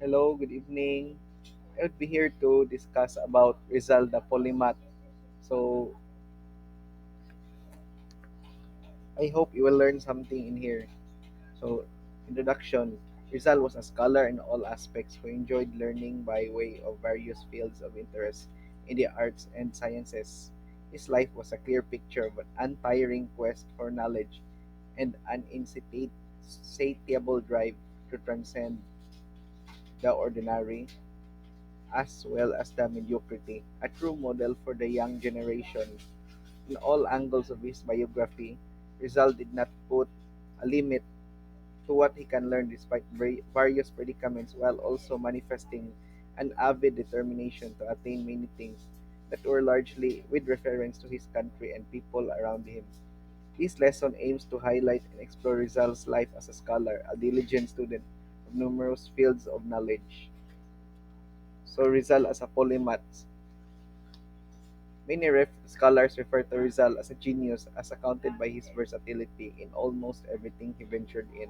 Hello, good evening. I would be here to discuss about Rizal the Polymath. So I hope you will learn something in here. So introduction. Rizal was a scholar in all aspects who enjoyed learning by way of various fields of interest in the arts and sciences. His life was a clear picture of an untiring quest for knowledge and an insatiable drive to transcend the ordinary as well as the mediocrity, a true model for the young generation. In all angles of his biography, Rizal did not put a limit to what he can learn despite various predicaments while also manifesting an avid determination to attain many things that were largely with reference to his country and people around him. This lesson aims to highlight and explore Rizal's life as a scholar, a diligent student of numerous fields of knowledge. So Rizal as a polymath. Many scholars refer to Rizal as a genius as accounted by his versatility in almost everything he ventured in.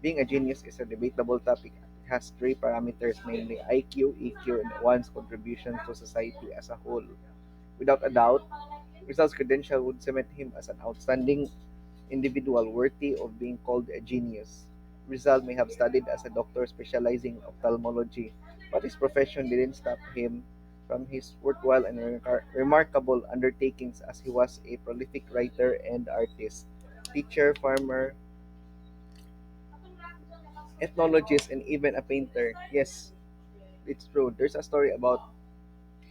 Being a genius is a debatable topic. It has three parameters, namely IQ, EQ, and one's contribution to society as a whole. Without a doubt, Rizal's credential would cement him as an outstanding individual worthy of being called a genius. Rizal may have studied as a doctor specializing in ophthalmology, but his profession didn't stop him from his worthwhile and remarkable undertakings as he was a prolific writer and artist, teacher, farmer, ethnologist, and even a painter. Yes, it's true. There's a story about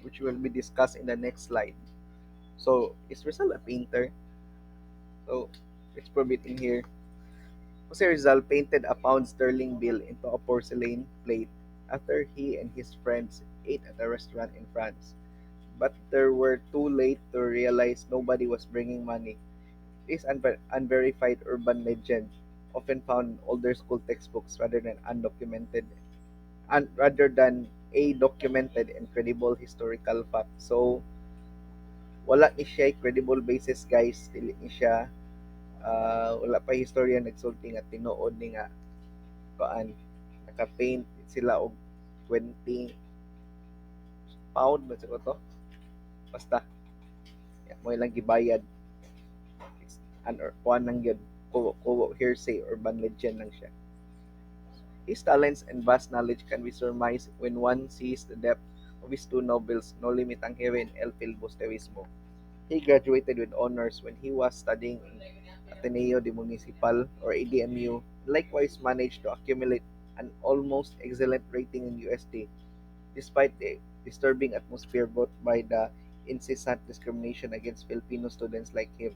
which will be discussed in the next slide. So, is Rizal a painter? So, let's prove it in here. Jose Rizal painted a pound sterling bill into a porcelain plate after he and his friends ate at a restaurant in France. But they were too late to realize nobody was bringing money. This unverified urban legend, often found in older school textbooks rather than a documented and credible historical fact. So, wala ni siya credible basis guys, dili ni siya wala pa historian nagsulti nga tinuod ni nga kuan naka-paint sila og 20 pound ba siguro to basta mo ilang gibayad or kuan lang yun kuwo hearsay urban legend lang siya. His talents and vast knowledge can be surmised when one sees the depth of his two novels No Limit ang Heaven and El Filibusterismo. He graduated with honors when he was studying in Ateneo de Municipal or ADMU, likewise managed to accumulate an almost excellent rating in USD despite the disturbing atmosphere brought by the incessant discrimination against Filipino students like him.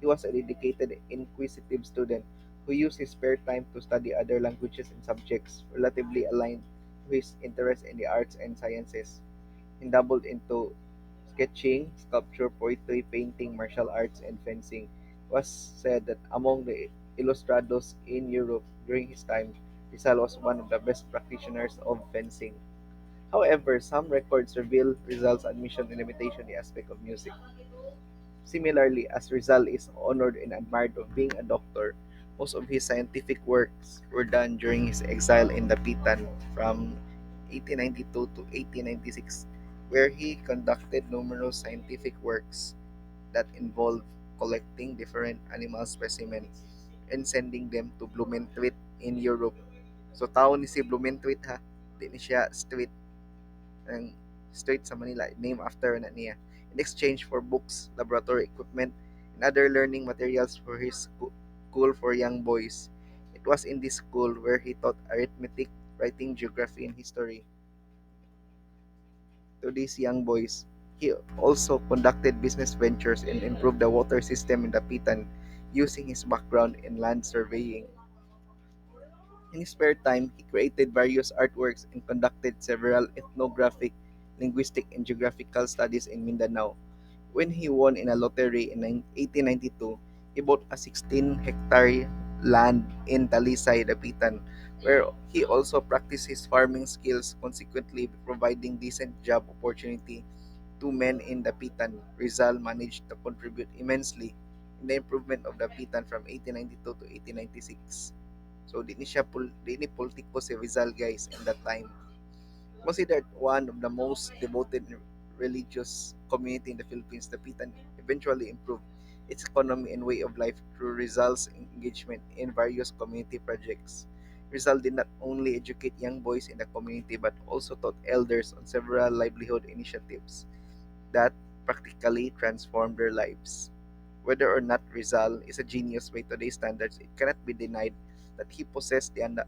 He was a dedicated, inquisitive student who used his spare time to study other languages and subjects relatively aligned to his interests in the arts and sciences. He dabbled into sketching, sculpture, poetry, painting, martial arts, and fencing. It was said that among the ilustrados in Europe during his time, Rizal was one of the best practitioners of fencing. However, some records reveal Rizal's admission and limitation in the aspect of music. Similarly, as Rizal is honored and admired of being a doctor, most of his scientific works were done during his exile in Dapitan from 1892 to 1896, where he conducted numerous scientific works that involved collecting different animal specimens and sending them to Blumentritt in Europe. So, tao ni si Blumentritt ha, di ni siya street ng street sa Manila, named after na niya, in exchange for books, laboratory equipment, and other learning materials for his school for young boys. It was in this school where he taught arithmetic, writing, geography, and history to these young boys. He also conducted business ventures and improved the water system in Dapitan using his background in land surveying. In his spare time, he created various artworks and conducted several ethnographic, linguistic, and geographical studies in Mindanao. When he won in a lottery in 1892, he bought a 16-hectare land in Talisay, Dapitan, where he also practiced his farming skills, consequently providing decent job opportunity to men in Dapitan. Rizal managed to contribute immensely in the improvement of Dapitan from 1892 to 1896. So di ni politiko si Rizal guys in that time. Considered one of the most devoted religious community in the Philippines, the Pitan eventually improved its economy and way of life through Rizal's engagement in various community projects. Rizal did not only educate young boys in the community but also taught elders on several livelihood initiatives that practically transformed their lives. Whether or not Rizal is a genius by today's standards, it cannot be denied that he possessed and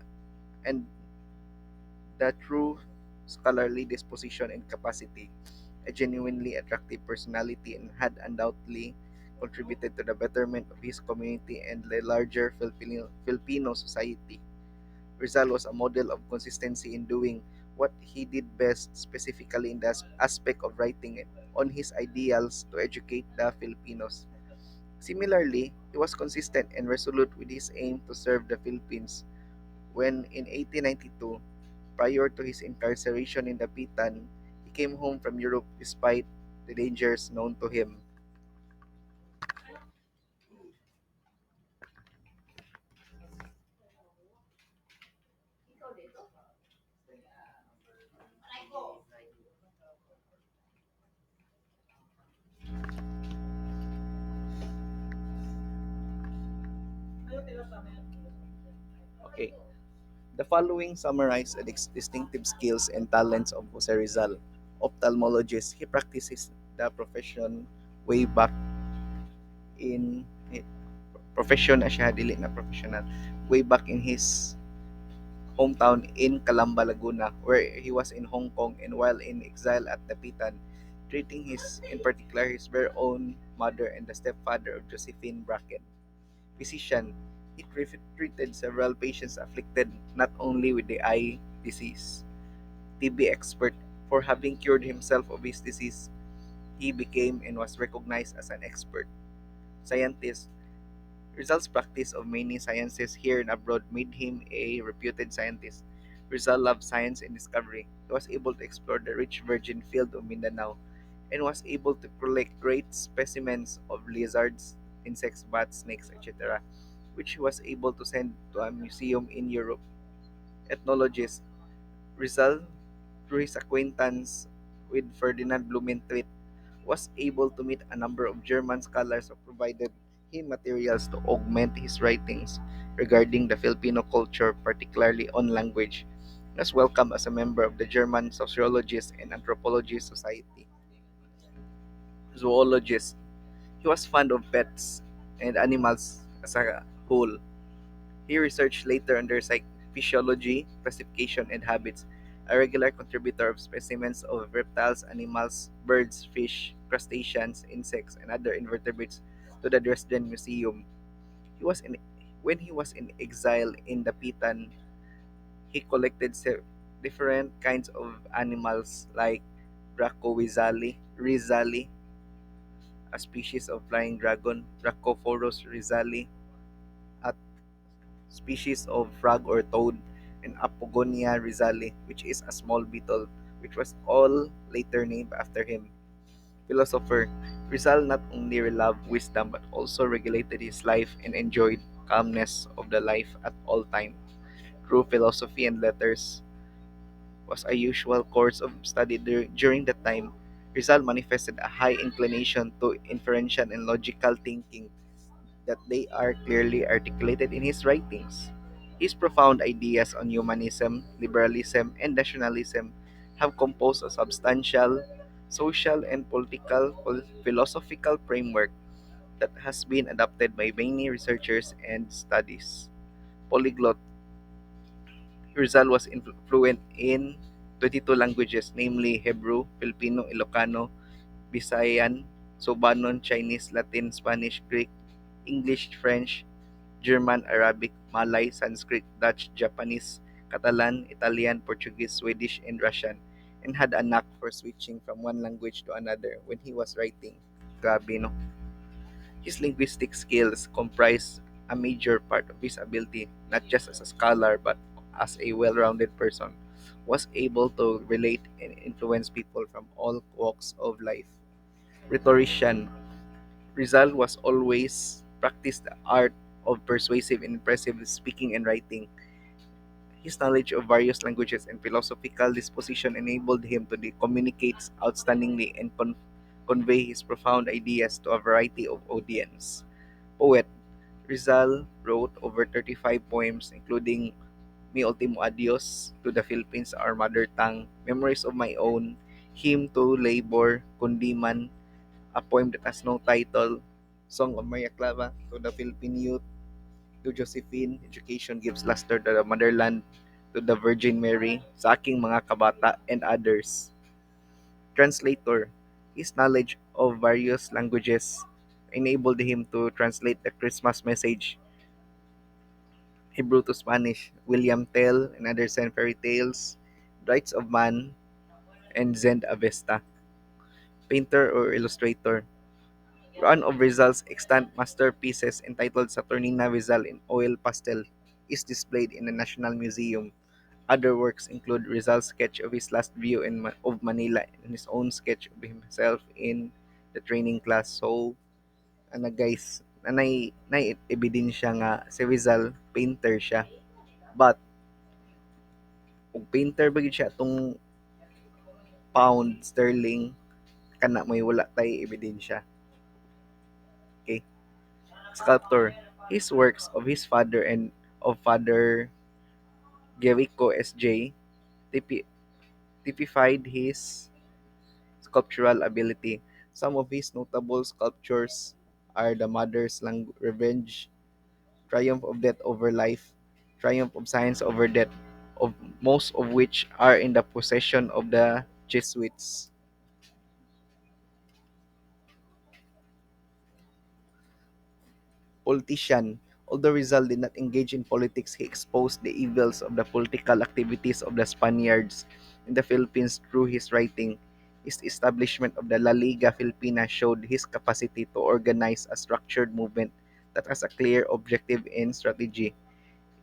the true scholarly disposition and capacity, a genuinely attractive personality, and had undoubtedly contributed to the betterment of his community and the larger Filipino society. Rizal was a model of consistency in doing what he did best, specifically in the aspect of writing on his ideals to educate the Filipinos. Similarly, he was consistent and resolute with his aim to serve the Philippines when in 1892, prior to his incarceration in Dapitan, he came home from Europe despite the dangers known to him. Okay. The following summarize the distinctive skills and talents of Jose Rizal, ophthalmologist. He practices the profession way back in profession na siya dili na professional way back in his hometown in Calamba, Laguna, where he was in Hong Kong and while in exile at Dapitan, treating his, in particular, his very own mother and the stepfather of Josephine Bracken. Physician, he treated several patients afflicted not only with the eye disease. TB expert, for having cured himself of his disease, he became and was recognized as an expert. Scientist, Rizal's practice of many sciences here and abroad made him a reputed scientist. Rizal loved science and discovery. He was able to explore the rich virgin field of Mindanao and was able to collect great specimens of lizards, insects, bats, snakes, etc., which he was able to send to a museum in Europe. Ethnologist Rizal, through his acquaintance with Ferdinand Blumentritt, was able to meet a number of German scholars who provided him materials to augment his writings regarding the Filipino culture, particularly on language. He was welcomed as a member of the German Sociologist and Anthropologist Society. Zoologist. He was fond of pets and animals as a whole. He researched later on their physiology, classification, and habits, a regular contributor of specimens of reptiles, animals, birds, fish, crustaceans, insects, and other invertebrates to the Dresden Museum. He was in When he was in exile in Dapitan, he collected different kinds of animals like Rizali, a species of flying dragon, Dracophoros rizali, a species of frog or toad, and Apogonia rizali, which is a small beetle, which was all later named after him. Philosopher, Rizal not only loved wisdom but also regulated his life and enjoyed calmness of the life at all time. Through philosophy and letters was a usual course of study during that time. Rizal manifested a high inclination to inferential and logical thinking that they are clearly articulated in his writings. His profound ideas on humanism, liberalism, and nationalism have composed a substantial social and political philosophical framework that has been adopted by many researchers and studies. Polyglot, Rizal was fluent in 22 languages, namely Hebrew, Filipino, Ilocano, Visayan, Sobanon, Chinese, Latin, Spanish, Greek, English, French, German, Arabic, Malay, Sanskrit, Dutch, Japanese, Catalan, Italian, Portuguese, Swedish, and Russian, and had a knack for switching from one language to another when he was writing. Grabe, no? His linguistic skills comprise a major part of his ability, not just as a scholar, but as a well rounded person, was able to relate and influence people from all walks of life. Rhetorician Rizal was always practiced the art of persuasive and impressive speaking and writing. His knowledge of various languages and philosophical disposition enabled him to communicate outstandingly and convey his profound ideas to a variety of audience. Poet Rizal wrote over 35 poems, including Mi Ultimo Adios, To the Philippines, Our Mother Tongue, Memories of My Own, Hymn to Labor, Kundiman, a poem that has no title, Song of Maria Clara, To the Philippine Youth, To Josephine, Education Gives Luster to the Motherland, To the Virgin Mary, Sa Aking Mga Kabata, and others. Translator, his knowledge of various languages enabled him to translate the Christmas message Hebrew to Spanish, William Tell and other Zen fairy tales, Rights of Man, and Zend Avesta. Painter or illustrator, one of Rizal's extant masterpieces entitled Saturnina Rizal in Oil Pastel is displayed in the National Museum. Other works include Rizal's sketch of his last view of Manila and his own sketch of himself in the training class. So, guys, na ebidensya nga si Rizal painter siya. But ug painter ba gyud siya atong pound sterling kana may wala tay ebidensya. Okay. Sculptor. His works of his father and of Father Gerico S.J. typi- typified his sculptural ability. Some of his notable sculptures are The Mother's Revenge, Triumph of Death Over Life, Triumph of Science Over Death, of most of which are in the possession of the Jesuits. Politician. Although Rizal did not engage in politics, he exposed the evils of the political activities of the Spaniards in the Philippines through his writing. His establishment of the La Liga Filipina showed his capacity to organize a structured movement that has a clear objective and strategy.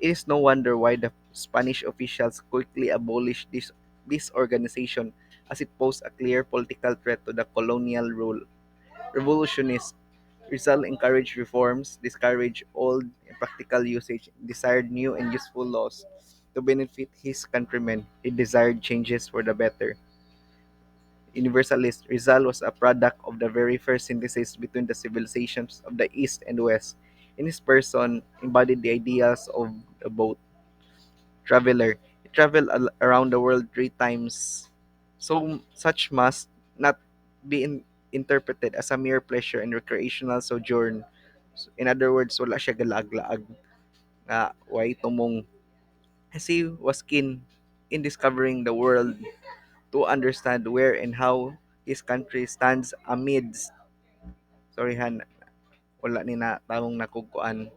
It is no wonder why the Spanish officials quickly abolished this organization as it posed a clear political threat to the colonial rule. Revolutionists Rizal encouraged reforms, discouraged old and practical usage, desired new and useful laws to benefit his countrymen. He desired changes for the better. Universalist, Rizal was a product of the very first synthesis between the civilizations of the East and West. In his person, embodied the ideals of the both. Traveler, he traveled around the world 3 times. So such must not be interpreted as a mere pleasure and recreational sojourn. In other words, wala siya galaag-laag nga way tumong. As he was keen in discovering the world to understand where and how his country stands amidst sorry han wala ni na taong nakugkuan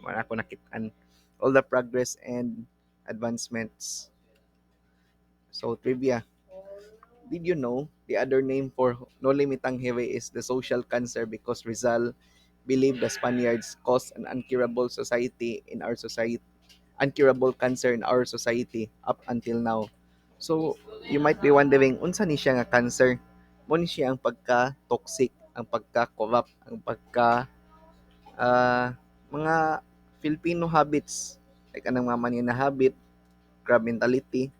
wala ako nakitaan all the progress and advancements. So trivia. Did you know the other name for No Limitang Highway is the social cancer because Rizal believed the Spaniards caused an uncurable society in our society, uncurable cancer in our society up until now. So, you might be wondering, unsa ni siya nga cancer? Mo ni siya ang pagka-toxic, ang pagka-corrupt, ang pagka mga Filipino habits like anang mga manina habit, crab mentality,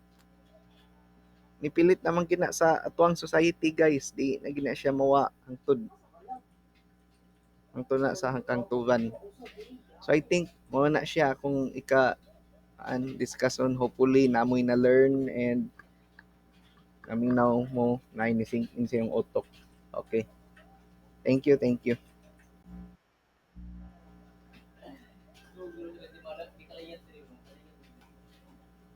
nipilit naman kina sa atuang society guys di na gina siya mawa hangtod na sa hangkang tugan. So I think mo na siya kung ika an discussion hopefully namoy na learn and naminaw mo na inising in sa iyong utok. Okay. Thank you, thank you.